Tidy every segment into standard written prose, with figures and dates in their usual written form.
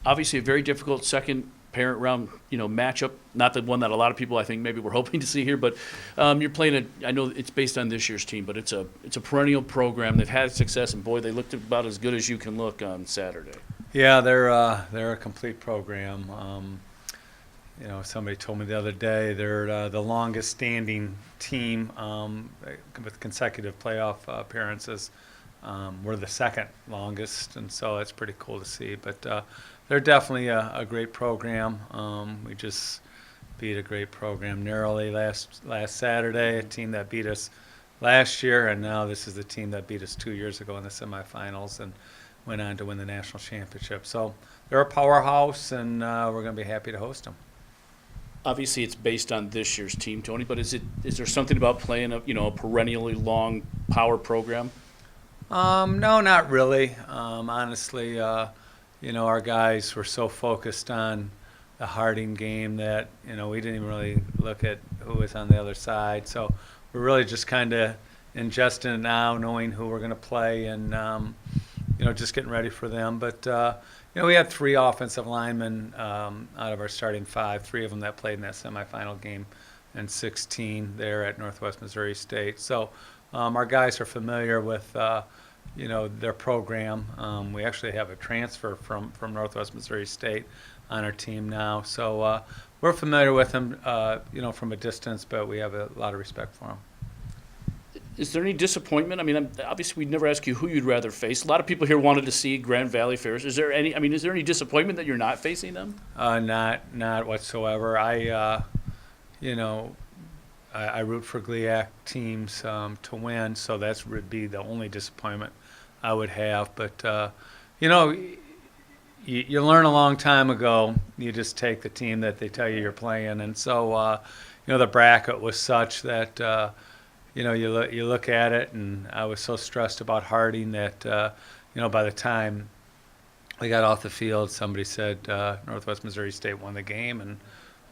Obviously, a very difficult second parent round, matchup. Not the one that a lot of people I think maybe were hoping to see here, but you're playing I know it's based on this year's team, but it's a perennial program. They've had success, and boy, they looked about as good as you can look on Saturday. Yeah, they're a complete program. Somebody told me the other day they're the longest standing team with consecutive playoff appearances. We're the second longest, and so that's pretty cool to see. But they're definitely a great program. We just beat a great program narrowly last Saturday, a team that beat us last year, and now this is the team that beat us 2 years ago in the semifinals and went on to win the national championship. So they're a powerhouse, and we're going to be happy to host them. Obviously, it's based on this year's team, Tony. But is there something about playing a perennially long power program? No, not really. Honestly, our guys were so focused on the Harding game that we didn't even really look at who was on the other side. So we're really just kind of ingesting it now, knowing who we're going to play, and just getting ready for them. But we had 3 offensive linemen out of our starting 5, 3 of them that played in that semifinal game, and 16 there at Northwest Missouri State. So our guys are familiar with their program. We actually have a transfer from Northwest Missouri State on our team now. So we're familiar with them, from a distance, but we have a lot of respect for them. Is there any disappointment? I mean, obviously, we'd never ask you who you'd rather face. A lot of people here wanted to see Grand Valley Ferris. Is there any disappointment that you're not facing them? Not whatsoever. I root for GLIAC teams to win, so that would be the only disappointment I would have. But you learn a long time ago. You just take the team that they tell you you're playing, and so the bracket was such that. You look at it, and I was so stressed about Harding that, by the time we got off the field, somebody said Northwest Missouri State won the game, and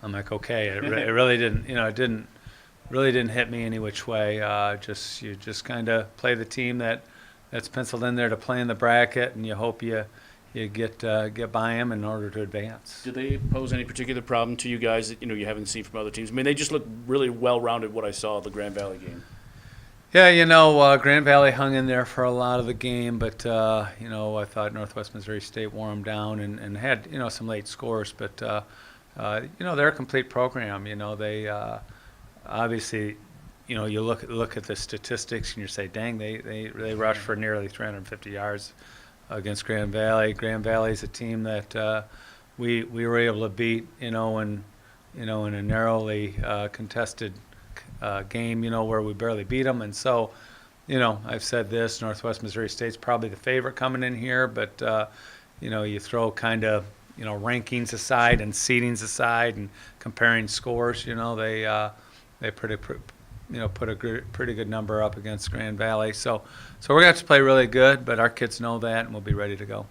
I'm like, okay, it really didn't, it didn't hit me any which way. You just kind of play the team that's penciled in there to play in the bracket, and you hope you get by them in order to advance. Do they pose any particular problem to you guys that you haven't seen from other teams? I mean, they just look really well-rounded. What I saw of the Grand Valley game. Yeah, Grand Valley hung in there for a lot of the game, but I thought Northwest Missouri State wore them down and had some late scores, but they're a complete program. They obviously you look at the statistics and you say, dang, they rushed for nearly 350 yards against Grand Valley. Grand Valley's a team that we were able to beat, in a narrowly contested game, where we barely beat them. And so, I've said this, Northwest Missouri State's probably the favorite coming in here, but you throw kind of rankings aside and seedings aside and comparing scores, they put a pretty good number up against Grand Valley. So we're going to have to play really good, but our kids know that, and we'll be ready to go.